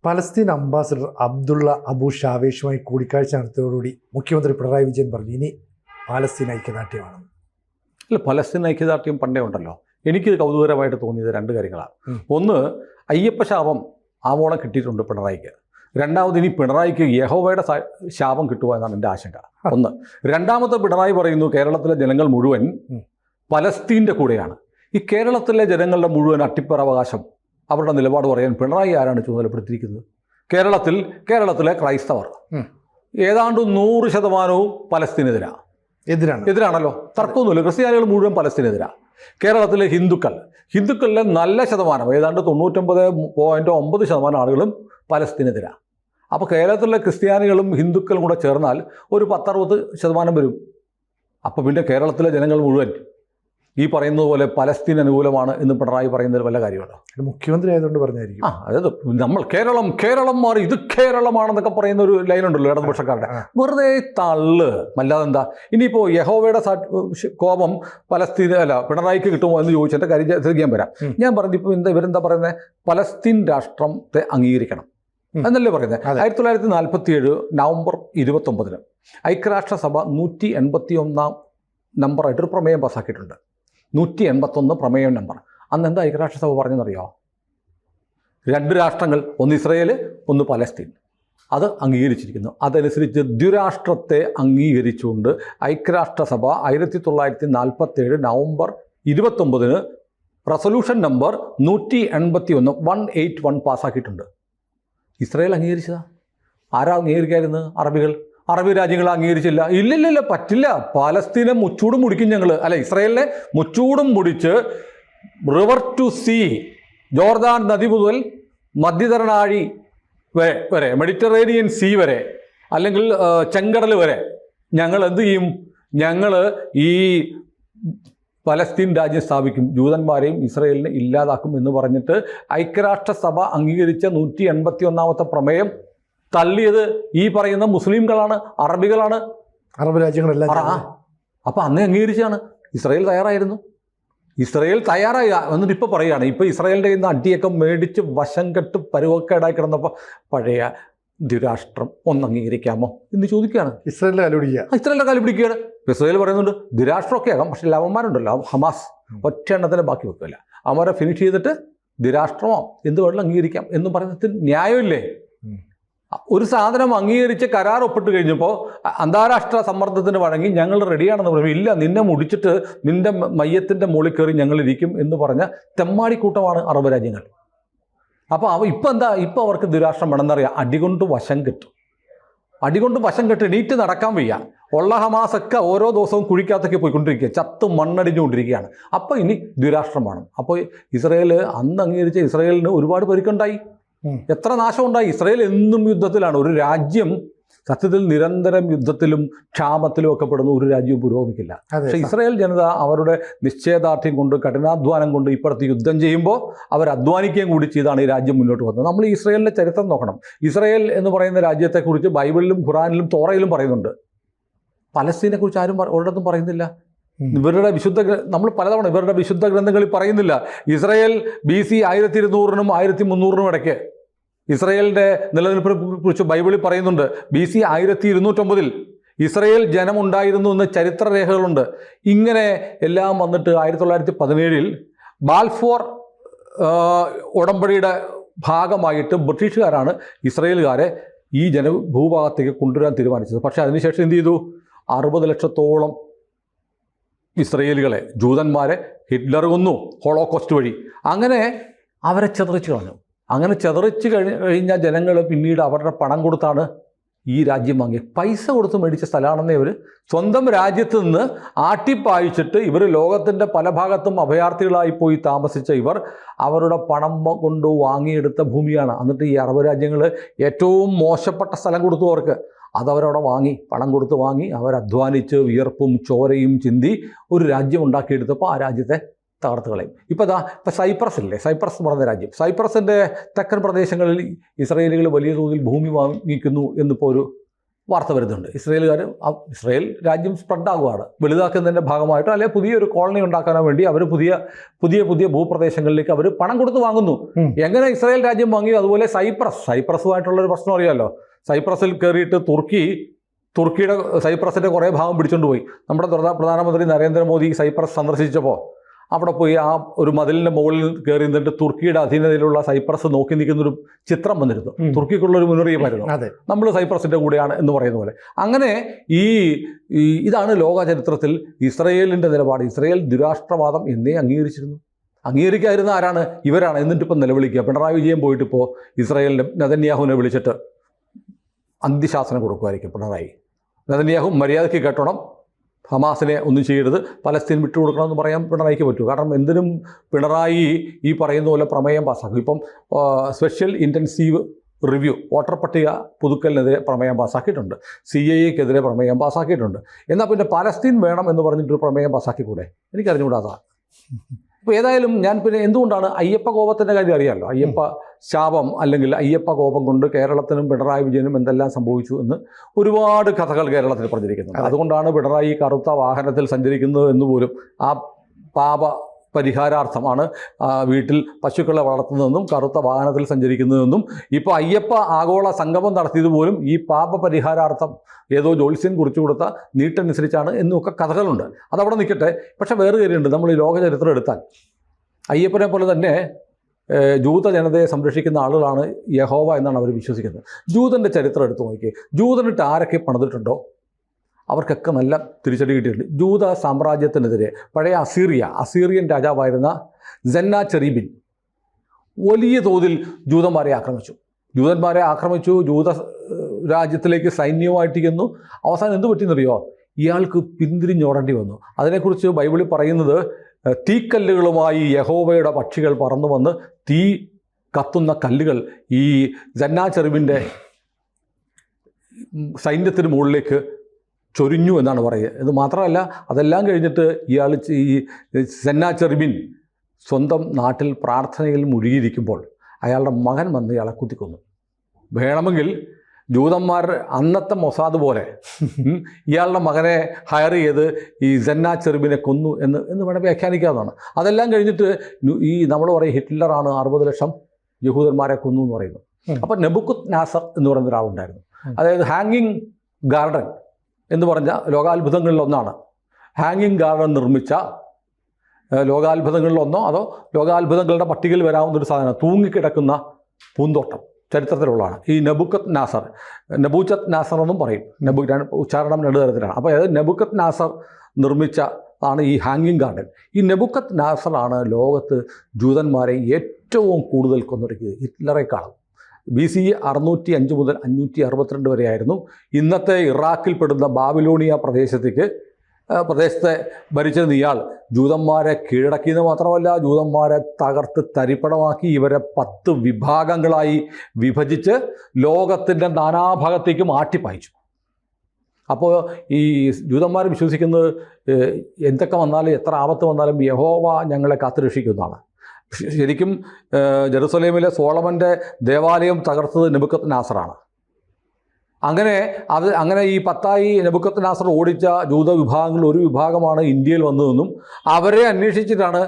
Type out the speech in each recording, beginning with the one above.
Palestine ambassador Abdulla Abu ഷാവേഷുമായി കൂടിക്കാഴ്ച നടത്തിയതോടുകൂടി മുഖ്യമന്ത്രി പിണറായി വിജയൻ പറഞ്ഞു ഇനി പാലസ്തീൻ ഐക്യദാർഢ്യമാണ്. അല്ല, പലസ്തീൻ ഐക്യദാർഢ്യം പണ്ടേ ഉണ്ടല്ലോ. എനിക്ക് കൗതുകരമായിട്ട് തോന്നിയത് രണ്ട് കാര്യങ്ങളാണ്. ഒന്ന്, അയ്യപ്പ ശാപം ആവോളം കിട്ടിയിട്ടുണ്ട് പിണറായിക്ക്. രണ്ടാമത്, ഇനി പിണറായിക്ക് യഹോവയുടെ ശാപം കിട്ടുക എന്നാണ് എൻ്റെ ആശങ്ക. ഒന്ന്. രണ്ടാമത്തെ, പിണറായി പറയുന്നു കേരളത്തിലെ ജനങ്ങൾ മുഴുവൻ പലസ്തീൻ്റെ കൂടെയാണ്. ഈ കേരളത്തിലെ ജനങ്ങളുടെ മുഴുവൻ അട്ടിപ്പറാവകാശം അവരുടെ നിലപാട് പറയാൻ പിണറായി ആരാണ് ചുമതലപ്പെടുത്തിയിരിക്കുന്നത്? കേരളത്തിലെ ക്രൈസ്തവർ ഏതാണ്ട് 100% എതിരാണല്ലോ. തർക്കമൊന്നുമില്ല. ക്രിസ്ത്യാനികൾ മുഴുവൻ പലസ്തീനെതിരാണ്. കേരളത്തിലെ ഹിന്ദുക്കളിലെ നല്ല ശതമാനം, ഏതാണ്ട് 99.9% ആളുകളും പലസ്തീനെതിരാണ്. അപ്പോൾ കേരളത്തിലെ ക്രിസ്ത്യാനികളും ഹിന്ദുക്കളും കൂടെ ചേർന്നാൽ ഒരു 10-60% വരും. അപ്പോൾ പിന്നെ കേരളത്തിലെ ജനങ്ങൾ മുഴുവൻ ഈ പറയുന്നത് പോലെ പലസ്തീൻ അനുകൂലമാണ് എന്ന് പിണറായി പറയുന്നതിൽ വല്ല കാര്യമുണ്ടോ? മുഖ്യമന്ത്രി ആയതുകൊണ്ട് പറഞ്ഞായിരിക്കും. അതായത് നമ്മൾ കേരളം മാറി ഇത് കേരളമാണെന്നൊക്കെ പറയുന്ന ഒരു ലൈനുണ്ടല്ലോ ഇടതുപക്ഷക്കാരുടെ. വെറുതെ തള്ള്, അല്ലാതെന്താ? ഇനിയിപ്പോൾ യഹോവയുടെ കോപം പിണറായിക്ക് കിട്ടുമോ എന്ന് ചോദിച്ചെൻ്റെ കാര്യം തിരിക്കാൻ വരാം. ഞാൻ പറഞ്ഞു, ഇപ്പോൾ ഇവരെന്താ പറയുന്നത്? പലസ്തീൻ രാഷ്ട്രത്തെ അംഗീകരിക്കണം എന്നല്ലേ പറയുന്നത്. 1947 നവംബർ 29 ഐക്യരാഷ്ട്രസഭ 181 നമ്പറായിട്ടൊരു പ്രമേയം പാസ്സാക്കിയിട്ടുണ്ട്. 181 പ്രമേയം നമ്പർ. അന്ന് എന്താ ഐക്യരാഷ്ട്രസഭ പറഞ്ഞെന്നറിയോ? 2 രാഷ്ട്രങ്ങൾ, ഒന്ന് ഇസ്രയേൽ, ഒന്ന് പലസ്തീൻ. അത് അംഗീകരിച്ചിരിക്കുന്നു. അതനുസരിച്ച് ദ്വിരാഷ്ട്രത്തെ അംഗീകരിച്ചുകൊണ്ട് ഐക്യരാഷ്ട്രസഭ 1947 നവംബർ 29 റെസൊല്യൂഷൻ നമ്പർ 181 പാസ്സാക്കിയിട്ടുണ്ട്. ഇസ്രയേൽ അംഗീകരിച്ചതാ. ആരാ അംഗീകരിക്കാതിരുന്നത്? അറബി രാജ്യങ്ങൾ അംഗീകരിച്ചില്ല. ഇല്ലില്ല, പറ്റില്ല. പാലസ്തീനെ മുച്ചൂടും മുടിക്കും ഞങ്ങൾ. ഇസ്രായേലിനെ മുച്ചൂടും മുടിച്ച് റിവർ ടു സീ, ജോർദാൻ നദി മുതൽ മധ്യധരണാഴി വരെ മെഡിറ്ററേനിയൻ സീ വരെ, അല്ലെങ്കിൽ ചെങ്കടൽ വരെ ഞങ്ങൾ എന്ത് ചെയ്യും? ഞങ്ങൾ ഈ പലസ്തീൻ രാജ്യം സ്ഥാപിക്കും, ജൂതന്മാരെയും ഇസ്രായേലിനെ ഇല്ലാതാക്കും എന്ന് പറഞ്ഞിട്ട് ഐക്യരാഷ്ട്രസഭ അംഗീകരിച്ച 181 പ്രമേയം തള്ളിയത് ഈ പറയുന്ന മുസ്ലിംകളാണ്, അറബികളാണ്, അറബ് രാജ്യങ്ങളെല്ലാം. അപ്പം അന്നേ അംഗീകരിച്ചാണ്. ഇസ്രായേൽ തയ്യാറായി എന്നിട്ട് ഇപ്പോൾ പറയുകയാണ്. ഇപ്പോൾ ഇസ്രായേലിൻ്റെ കയ്യിൽ നിന്ന് അടിയൊക്കെ മേടിച്ച് വശം കെട്ട് പരുവക്കേടായി കിടന്നപ്പോൾ പഴയ ദ്വിരാഷ്ട്രം ഒന്ന് അംഗീകരിക്കാമോ എന്ന് ചോദിക്കുകയാണ്. ഇസ്രായേലിൻ്റെ കാല് പിടിക്കുകയാണ്. ഇസ്രായേൽ പറയുന്നുണ്ട് ദ്വിരാഷ്ട്രമൊക്കെ ആകാം, പക്ഷേ അവന്മാരുണ്ടല്ലോ ഹമാസ്, ഒറ്റ എണ്ണത്തിന് ബാക്കി വെക്കില്ല. അവന്മാരെ ഫിനിഷ് ചെയ്തിട്ട് ദ്വിരാഷ്ട്രമോ എന്ത് വേണമെങ്കിലും അംഗീകരിക്കാം എന്ന് പറയുന്നതിൽ ന്യായമില്ലേ? ഒരു സാധനം അംഗീകരിച്ച് കരാർ ഒപ്പിട്ട് കഴിഞ്ഞപ്പോൾ അന്താരാഷ്ട്ര സമ്മർദ്ദത്തിന് വഴങ്ങി ഞങ്ങൾ റെഡിയാണെന്ന് പറയും. ഇല്ല, നിന്നെ മുടിച്ചിട്ട് നിന്റെ മയ്യത്തിൻ്റെ മുകളിൽ കയറി ഞങ്ങളിരിക്കും എന്ന് പറഞ്ഞ തെമ്മാടിക്കൂട്ടമാണ് അറബ് രാജ്യങ്ങൾ. അപ്പോൾ ഇപ്പം അവർക്ക് ദുരാഷ്ട്രം വേണമെന്നറിയാം. അടികൊണ്ട് വശം കെട്ട് എണീറ്റ് നടക്കാൻ വയ്യ. ഉള്ള ഹമാസൊക്കെ ഓരോ ദിവസവും കുഴിക്കകത്തൊക്കെ പോയിക്കൊണ്ടിരിക്കുക, ചത്ത് മണ്ണടിഞ്ഞുകൊണ്ടിരിക്കുകയാണ്. അപ്പോൾ ഇനി ദുരാഷ്ട്രം വേണം. അപ്പോൾ ഇസ്രായേൽ അന്ന് അംഗീകരിച്ച ഇസ്രായേലിന് ഒരുപാട് പരിക്കുണ്ടായി, എത്ര നാശമുണ്ടായി. ഇസ്രായേൽ എന്നും യുദ്ധത്തിലാണ്. ഒരു രാജ്യം സത്യത്തിൽ നിരന്തരം യുദ്ധത്തിലും ക്ഷാമത്തിലും ഒക്കെ പെടുന്ന ഒരു രാജ്യവും പുരോഗമിക്കില്ല. പക്ഷേ ഇസ്രായേൽ ജനത അവരുടെ നിശ്ചയദാർഢ്യം കൊണ്ട്, കഠിനാധ്വാനം കൊണ്ട് ഇപ്പുറത്ത് യുദ്ധം ചെയ്യുമ്പോൾ അവർ അധ്വാനിക്കുകയും കൂടി ചെയ്താണ് ഈ രാജ്യം മുന്നോട്ട് വന്നത്. നമ്മൾ ഇസ്രായേലിൻ്റെ ചരിത്രം നോക്കണം. ഇസ്രായേൽ എന്ന് പറയുന്ന രാജ്യത്തെക്കുറിച്ച് ബൈബിളിലും ഖുറാനിലും തോറയിലും പറയുന്നുണ്ട്. പലസ്തീനെക്കുറിച്ച് ആരും ഒരിടത്തും പറയുന്നില്ല. നമ്മൾ പലതവണ ഇവരുടെ വിശുദ്ധ ഗ്രന്ഥങ്ങളിൽ പറയുന്നില്ല. ഇസ്രായേൽ BC 1200-നും 1300-നും ഇടയ്ക്ക് ഇസ്രായേലിൻ്റെ നിലനിൽപ്പിനെ കുറിച്ച് ബൈബിളിൽ പറയുന്നുണ്ട്. BC 1209 ഇസ്രായേൽ ജനമുണ്ടായിരുന്നു എന്ന് ചരിത്രരേഖകളുണ്ട്. ഇങ്ങനെ എല്ലാം വന്നിട്ട് 1917 ബാൽഫോർ ഉടമ്പടിയുടെ ഭാഗമായിട്ട് ബ്രിട്ടീഷുകാരാണ് ഇസ്രായേലുകാരെ ഈ ഭൂഭാഗത്തേക്ക് കൊണ്ടുവരാൻ തീരുമാനിച്ചത്. പക്ഷേ അതിനുശേഷം എന്ത് ചെയ്തു? 60 ലക്ഷത്തോളം ഇസ്രയേലികളെ, ജൂതന്മാരെ ഹിറ്റ്ലർ കൊന്നു ഹോളോകോസ്റ്റ് വഴി. അങ്ങനെ അവരെ ചെതറിച്ച് കളഞ്ഞു. അങ്ങനെ ചെതറിച്ച് കഴിഞ്ഞ ജനങ്ങൾ പിന്നീട് അവരുടെ പണം കൊടുത്താണ് ഈ രാജ്യം വാങ്ങി. പൈസ കൊടുത്ത് മേടിച്ച സ്ഥലമാണെന്നേ ഇവർ സ്വന്തം രാജ്യത്ത് നിന്ന് ആട്ടിപ്പായിച്ചിട്ട് ഇവർ ലോകത്തിൻ്റെ പല ഭാഗത്തും അഭയാർത്ഥികളായി പോയി താമസിച്ച ഇവർ അവരുടെ പണം കൊണ്ട് വാങ്ങിയെടുത്ത ഭൂമിയാണ്. എന്നിട്ട് ഈ അറബ് രാജ്യങ്ങൾ ഏറ്റവും മോശപ്പെട്ട സ്ഥലം കൊടുത്തു അവർക്ക്. അതവരവിടെ വാങ്ങി, പണം കൊടുത്ത് വാങ്ങി, അവരധ്വാനിച്ച് വിയർപ്പും ചോരയും ചിന്തി ഒരു രാജ്യം ഉണ്ടാക്കിയെടുത്തപ്പോൾ ആ രാജ്യത്തെ തകർത്ത് കളയും. ഇപ്പോൾ സൈപ്രസ് ഇല്ലേ, സൈപ്രസ് എന്ന് പറഞ്ഞ രാജ്യം, സൈപ്രസിൻ്റെ തെക്കൻ പ്രദേശങ്ങളിൽ ഇസ്രായേലികൾ വലിയ തോതിൽ ഭൂമി വാങ്ങിക്കുന്നു എന്നിപ്പോൾ ഒരു വാർത്ത വരുന്നുണ്ട്. ഇസ്രയേൽ രാജ്യം സ്പ്രെഡാകുകയാണ്. വലുതാക്കുന്നതിൻ്റെ ഭാഗമായിട്ടോ അല്ലെങ്കിൽ പുതിയൊരു കോളനി ഉണ്ടാക്കാനോ വേണ്ടി അവർ പുതിയ ഭൂപ്രദേശങ്ങളിലേക്ക് അവർ പണം കൊടുത്ത് വാങ്ങുന്നു. എങ്ങനെ ഇസ്രയേൽ രാജ്യം വാങ്ങി? അതുപോലെ സൈപ്രസുമായിട്ടുള്ളൊരു പ്രശ്നം അറിയാമല്ലോ. സൈപ്രസിൽ കയറിയിട്ട് തുർക്കിയുടെ സൈപ്രസിൻ്റെ കുറേ ഭാഗം പിടിച്ചുകൊണ്ട് പോയി. നമ്മുടെ പ്രധാനമന്ത്രി നരേന്ദ്രമോദി സൈപ്രസ് സന്ദർശിച്ചപ്പോൾ അവിടെ പോയി ആ ഒരു മതിലിൻ്റെ മുകളിൽ കയറി നിന്നിട്ട് തുർക്കിയുടെ അധീനതയിലുള്ള സൈപ്രസ് നോക്കി നിൽക്കുന്നൊരു ചിത്രം വന്നിരുന്നു. തുർക്കിക്കുള്ളൊരു മുന്നറിയിപ്പായിരുന്നു, നമ്മൾ സൈപ്രസിൻ്റെ കൂടെയാണ് എന്ന് പറയുന്ന പോലെ. അങ്ങനെ ഇതാണ് ലോക ചരിത്രത്തിൽ ഇസ്രയേലിൻ്റെ നിലപാട്. ഇസ്രയേൽ ദുരാഷ്ട്രവാദം എന്നേ അംഗീകരിക്കാതിരുന്ന ആരാണ്? ഇവരാണ്. എന്നിട്ടിപ്പോൾ നിലവിളിക്കുക. പിണറായി വിജയൻ പോയിട്ട് ഇപ്പോൾ ഇസ്രയേലിൻ്റെ നെതന്യാഹുവിനെ വിളിച്ചിട്ട് അന്ത്യശാസനം കൊടുക്കുമായിരിക്കും പിണറായി. നെതന്യാഹു മര്യാദയ്ക്ക് കേട്ടോണം, ഹമാസിനെ ഒന്നും ചെയ്യരുത്, പലസ്തീൻ വിട്ടുകൊടുക്കണമെന്ന് പറയാൻ പിണറായിക്ക് പറ്റൂ. കാരണം എന്തിനും പിണറായി ഈ പറയുന്ന പോലെ പ്രമേയം പാസ്സാക്കും. ഇപ്പം സ്പെഷ്യൽ ഇൻറ്റൻസീവ് റിവ്യൂ വോട്ടർ പട്ടിക പുതുക്കലിനെതിരെ പ്രമേയം പാസ്സാക്കിയിട്ടുണ്ട്. CAA-ക്കെതിരെ പ്രമേയം പാസ്സാക്കിയിട്ടുണ്ട്. എന്നാൽ പിന്നെ പലസ്തീൻ വേണം എന്ന് പറഞ്ഞിട്ടൊരു പ്രമേയം പാസ്സാക്കിക്കൂടെ? എനിക്കറിഞ്ഞുകൂടാ. ഇപ്പോൾ ഏതായാലും ഞാൻ പിന്നെ എന്തുകൊണ്ടാണ് അയ്യപ്പ കോപത്തിൻ്റെ കാര്യം അറിയാമല്ലോ. അയ്യപ്പ ശാപം അല്ലെങ്കിൽ അയ്യപ്പ കോപം കൊണ്ട് കേരളത്തിനും പിണറായി വിജയനും എന്തെല്ലാം സംഭവിച്ചു എന്ന് ഒരുപാട് കഥകൾ കേരളത്തിൽ പ്രചരിക്കുന്നുണ്ട്. അതുകൊണ്ടാണ് പിണറായി കറുത്ത വാഹനത്തിൽ സഞ്ചരിക്കുന്നത് എന്ന് പോലും. ആ പാപ പരിഹാരാർത്ഥമാണ് വീട്ടിൽ പശുക്കളെ വളർത്തുന്നതെന്നും കറുത്ത വാഹനത്തിൽ സഞ്ചരിക്കുന്നതെന്നും ഇപ്പോൾ അയ്യപ്പ ആഗോള സംഗമം നടത്തിയത് പോലും ഈ പാപ പരിഹാരാർത്ഥം ഏതോ ജ്യോത്സ്യൻ കുറിച്ചു കൊടുത്ത നീട്ടനുസരിച്ചാണ് എന്നൊക്കെ കഥകളുണ്ട്. അതവിടെ നിൽക്കട്ടെ. പക്ഷേ വേറെ കാര്യമുണ്ട്. നമ്മൾ ഈ ലോക ചരിത്രം എടുത്താൽ അയ്യപ്പനെ പോലെ തന്നെ ജൂത ജനതയെ സംരക്ഷിക്കുന്ന ആളുകളാണ് യഹോവ എന്നാണ് അവർ വിശ്വസിക്കുന്നത്. ജൂതൻ്റെ ചരിത്രം എടുത്തു നോക്കി. ജൂതനിട്ട് ആരൊക്കെ പണിതിട്ടുണ്ടോ അവർക്കൊക്കെ നല്ല തിരിച്ചടി കിട്ടിയിട്ടുണ്ട്. ജൂത സാമ്രാജ്യത്തിനെതിരെ പഴയ അസീറിയൻ രാജാവായിരുന്ന സെന്നാചെറിബിൻ വലിയ തോതിൽ ജൂതന്മാരെ ആക്രമിച്ചു. ജൂത രാജ്യത്തിലേക്ക് സൈന്യവുമായിട്ട് ചെന്നു. അവസാനം എന്ത് പറ്റിയെന്നറിയോ? ഇയാൾക്ക് പിന്തിരിഞ്ഞോടേണ്ടി വന്നു. അതിനെക്കുറിച്ച് ബൈബിളിൽ പറയുന്നത് തീക്കല്ലുകളുമായി യഹോവയുടെ പക്ഷികൾ പറന്നു വന്ന് തീ കത്തുന്ന കല്ലുകൾ ഈ സെന്നാചെറിബിൻ്റെ സൈന്യത്തിന് മുകളിലേക്ക് ചൊരിഞ്ഞു എന്നാണ് പറയുക. ഇത് മാത്രമല്ല, അതെല്ലാം കഴിഞ്ഞിട്ട് ഈ സെന്നാചെറിബിൻ സ്വന്തം നാട്ടിൽ പ്രാർത്ഥനയിൽ മുഴുകിയിരിക്കുമ്പോൾ അയാളുടെ മകൻ വന്ന് ഇയാളെ കുത്തിക്കൊന്നു. വേണമെങ്കിൽ ജൂതന്മാർ അന്നത്തെ മൊസാദ് പോലെ ഇയാളുടെ മകനെ ഹയർ ചെയ്ത് ഈ സെന്നാചെറിബിനെ കൊന്നു എന്ന് വേണമെങ്കിൽ വ്യാഖ്യാനിക്കാവുന്നതാണ്. അതെല്ലാം കഴിഞ്ഞിട്ട് നമ്മൾ പറയും ഹിറ്റ്ലറാണ് 60 ലക്ഷം യഹൂദന്മാരെ കൊന്നു എന്ന് പറയുന്നു. അപ്പം നെബുക്കദ്നേസർ എന്ന് പറയുന്ന ഒരാളുണ്ടായിരുന്നു. അതായത് ഹാങ്ങിങ് ഗാർഡൻ എന്ന് പറഞ്ഞ ലോകാത്ഭുതങ്ങളിലൊന്നാണ്. ഹാങ്ങിങ് ഗാർഡൻ നിർമ്മിച്ച ലോകാത്ഭുതങ്ങളിലൊന്നോ അതോ ലോകാത്ഭുതങ്ങളുടെ പട്ടികയിൽ വരാവുന്നൊരു സാധനം, തൂങ്ങിക്കിടക്കുന്ന പൂന്തോട്ടം ചരിത്രത്തിലുള്ളതാണ്. ഈ നെബൂഖദ്നേസർ എന്നും പറയും. ഉച്ചാരണം രണ്ട് തരത്തിലാണ്. അപ്പോൾ അതായത് നെബൂഖദ്നേസർ നിർമ്മിച്ച ആണ് ഈ ഹാങ്ങിങ് ഗാർഡൻ. ഈ നെബൂഖദ്നേസറാണ് ലോകത്ത് ജൂതന്മാരെ ഏറ്റവും കൂടുതൽ കൊന്നൊടുക്കിയത്, ഹിറ്റ്ലറെക്കാളും. BCE 605 മുതൽ 562 വരെയായിരുന്നു. ഇന്നത്തെ ഇറാഖിൽപ്പെടുന്ന ബാബിലോണിയ പ്രദേശത്തെ ഭരിച്ചിരുന്ന ഇയാൾ ജൂതന്മാരെ കീഴടക്കിയെന്ന് മാത്രമല്ല, ജൂതന്മാരെ തകർത്ത് തരിപ്പണമാക്കി ഇവരെ 10 വിഭാഗങ്ങളായി വിഭജിച്ച് ലോകത്തിൻ്റെ നാനാഭാഗത്തേക്കും ആട്ടിപ്പായിച്ചു. അപ്പോൾ ഈ ജൂതന്മാർ വിശ്വസിക്കുന്നത് എന്തൊക്കെ വന്നാലും എത്ര ആപത്ത് വന്നാലും യഹോവ ഞങ്ങളെ കാത്തുരക്ഷിക്കുന്നതാണ്. ശരിക്കും ജെറുസലേമിലെ സോളമൻ്റെ ദേവാലയം തകർത്തത് നെബൂഖദ്നേസറാണ്. അങ്ങനെ ഈ 10 നെബൂഖദ്നേസർ ഓടിച്ച ജൂത വിഭാഗങ്ങളിൽ ഒരു വിഭാഗമാണ് ഇന്ത്യയിൽ വന്നതെന്നും അവരെ അന്വേഷിച്ചിട്ടാണ്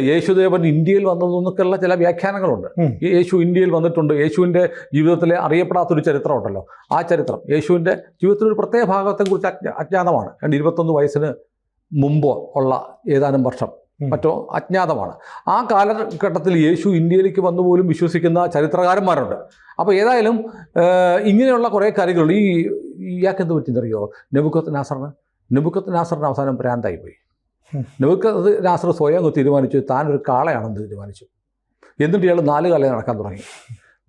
യേശുദേവൻ ഇന്ത്യയിൽ വന്നതെന്നൊക്കെയുള്ള ചില വ്യാഖ്യാനങ്ങളുണ്ട്. യേശു ഇന്ത്യയിൽ വന്നിട്ടുണ്ട്. യേശുവിൻ്റെ ജീവിതത്തിലെ അറിയപ്പെടാത്തൊരു ചരിത്രം ഉണ്ടല്ലോ. ആ ചരിത്രം യേശുവിൻ്റെ ജീവിതത്തിലൊരു പ്രത്യേക ഭാഗത്തെക്കുറിച്ച് അജ്ഞാതമാണ്. 21 വയസ്സിന് മുമ്പ് ഉള്ള ഏതാനും വർഷം മറ്റോ അജ്ഞാതമാണ്. ആ കാലഘട്ടത്തിൽ യേശു ഇന്ത്യയിലേക്ക് വന്നു പോലും വിശ്വസിക്കുന്ന ചരിത്രകാരന്മാരുണ്ട്. അപ്പോൾ ഏതായാലും ഇങ്ങനെയുള്ള കുറേ കാര്യങ്ങളുണ്ട്. ഇയാൾക്ക് എന്ത് പറ്റിയെന്നറിയോ? നെബൂഖദ്നേസറിന് അവസാനം ഭ്രാന്തായിപ്പോയി. നെബൂഖദ്നേസർ സ്വയം തീരുമാനിച്ചു താനൊരു കാളയാണെന്ന് തീരുമാനിച്ചു. എന്നിട്ട് ഇയാൾ 4 കാലം നടക്കാൻ തുടങ്ങി.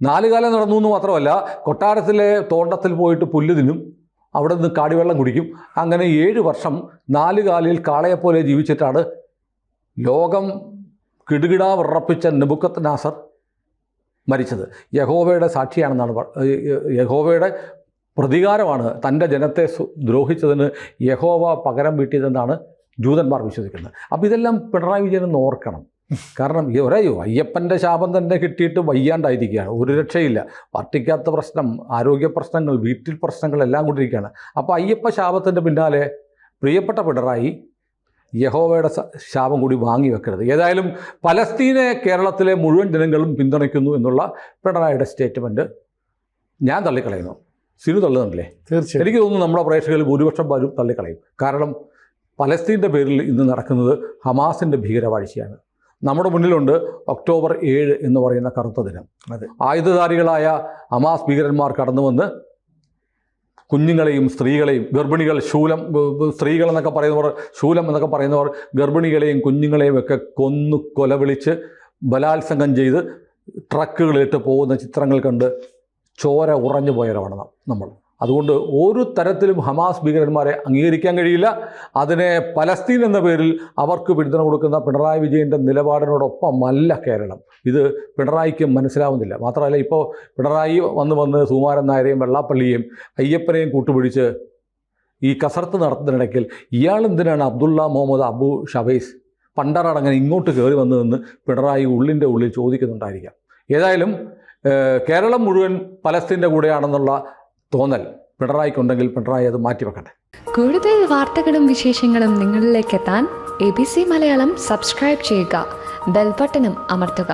4 കാലം നടന്നു എന്ന് മാത്രമല്ല, കൊട്ടാരത്തിലെ തോട്ടത്തിൽ പോയിട്ട് പുല്ല് തിന്നും, അവിടെ നിന്ന് കാടിവെള്ളം കുടിക്കും. അങ്ങനെ 7 വർഷം 4 കാലിൽ കാളയെപ്പോലെ ജീവിച്ചിട്ടാണ് ലോകം കിടുകിടാ വിറപ്പിച്ച നെബൂഖദ്നേസർ മരിച്ചത്. യഹോവയുടെ സാക്ഷിയാണെന്നാണ്, യഹോവയുടെ പ്രതികാരമാണ് തൻ്റെ ജനത്തെ ദ്രോഹിച്ചതിന് യഹോവ പകരം വീട്ടിയതെന്നാണ് ജൂതന്മാർ വിശ്വസിക്കുന്നത്. അപ്പോൾ ഇതെല്ലാം പിണറായി വിജയൻ ഒന്ന് ഓർക്കണം. കാരണം അയ്യപ്പൻ്റെ ശാപം തന്നെ കിട്ടിയിട്ട് വയ്യാണ്ടായിരിക്കുകയാണ്, ഒരു രക്ഷയില്ല. പാർട്ടിക്കകത്ത പ്രശ്നം, ആരോഗ്യ പ്രശ്നങ്ങൾ, വീട്ടിൽ പ്രശ്നങ്ങൾ എല്ലാം കൊണ്ടിരിക്കുകയാണ്. അപ്പോൾ അയ്യപ്പ ശാപത്തിൻ്റെ പിന്നാലെ പ്രിയപ്പെട്ട പിണറായി യഹോവയുടെ ശാപം കൂടി വാങ്ങി വെക്കരുത്. ഏതായാലും പലസ്തീനെ കേരളത്തിലെ മുഴുവൻ ജനങ്ങളും പിന്തുണയ്ക്കുന്നു എന്നുള്ള പിണറായിയുടെ സ്റ്റേറ്റ്മെൻറ്റ് ഞാൻ തള്ളിക്കളയുന്നു. സിനു തള്ളുന്നുണ്ടല്ലേ? തീർച്ചയായും എനിക്ക് തോന്നുന്നു നമ്മുടെ പ്രേക്ഷകരിൽ ഭൂരിപക്ഷം പേരും തള്ളിക്കളയും. കാരണം പലസ്തീൻ്റെ പേരിൽ ഇന്ന് നടക്കുന്നത് ഹമാസിൻ്റെ ഭീകരവാഴ്ചയാണ്. നമ്മുടെ മുന്നിലുണ്ട് ഒക്ടോബർ 7 എന്ന് പറയുന്ന കറുത്ത ദിനം. അതെ, ആയുധധാരികളായ ഹമാസ് ഭീകരന്മാർ കടന്നു വന്ന് കുഞ്ഞുങ്ങളെയും സ്ത്രീകളെയും, ഗർഭിണികൾ, സ്ത്രീകൾ എന്നൊക്കെ പറയുന്നവർ, ശൂലം എന്നൊക്കെ പറയുന്നവർ ഗർഭിണികളെയും കുഞ്ഞുങ്ങളെയും ഒക്കെ കൊന്നു കൊലവിളിച്ച് ബലാത്സംഗം ചെയ്ത് ട്രക്കുകളിലിട്ട് പോകുന്ന ചിത്രങ്ങൾ കണ്ട് ചോര ഉറഞ്ഞു പോയവരാണ് നമ്മൾ. അതുകൊണ്ട് ഒരു തരത്തിലും ഹമാസ് ഭീകരന്മാരെ അംഗീകരിക്കാൻ കഴിയില്ല. അതിനെ പലസ്തീൻ എന്ന പേരിൽ അവർക്ക് പിന്തുണ കൊടുക്കുന്ന പിണറായി വിജയൻ്റെ നിലപാടിനോടൊപ്പമല്ല കേരളം. ഇത് പിണറായിക്ക് മനസ്സിലാവുന്നില്ല. മാത്രമല്ല, ഇപ്പോൾ പിണറായി വന്ന് സുകുമാരൻ നായരെയും വെള്ളാപ്പള്ളിയെയും അയ്യപ്പനെയും കൂട്ടുപിടിച്ച് ഈ കസർത്ത് നടത്തുന്നതിനിടയ്ക്കിൽ ഇയാൾ എന്തിനാണ് അബ്ദുള്ള മുഹമ്മദ് അബു ഷബൈസ് പണ്ടറടങ്ങനെ ഇങ്ങോട്ട് കയറി വന്നതെന്ന് പിണറായി ഉള്ളിൻ്റെ ഉള്ളിൽ ചോദിക്കുന്നുണ്ടായിരിക്കാം. ഏതായാലും കേരളം മുഴുവൻ പലസ്തീൻ്റെ കൂടെയാണെന്നുള്ള തോന്നൽ പിണറായിക്കുണ്ടെങ്കിൽ പിണറായി അത് മാറ്റിവെക്കട്ടെ. കൂടുതൽ വാർത്തകളും വിശേഷങ്ങളും നിങ്ങളിലേക്ക് എത്താൻ ABC മലയാളം സബ്സ്ക്രൈബ് ചെയ്യുക, ബെൽ ബട്ടണും അമർത്തുക.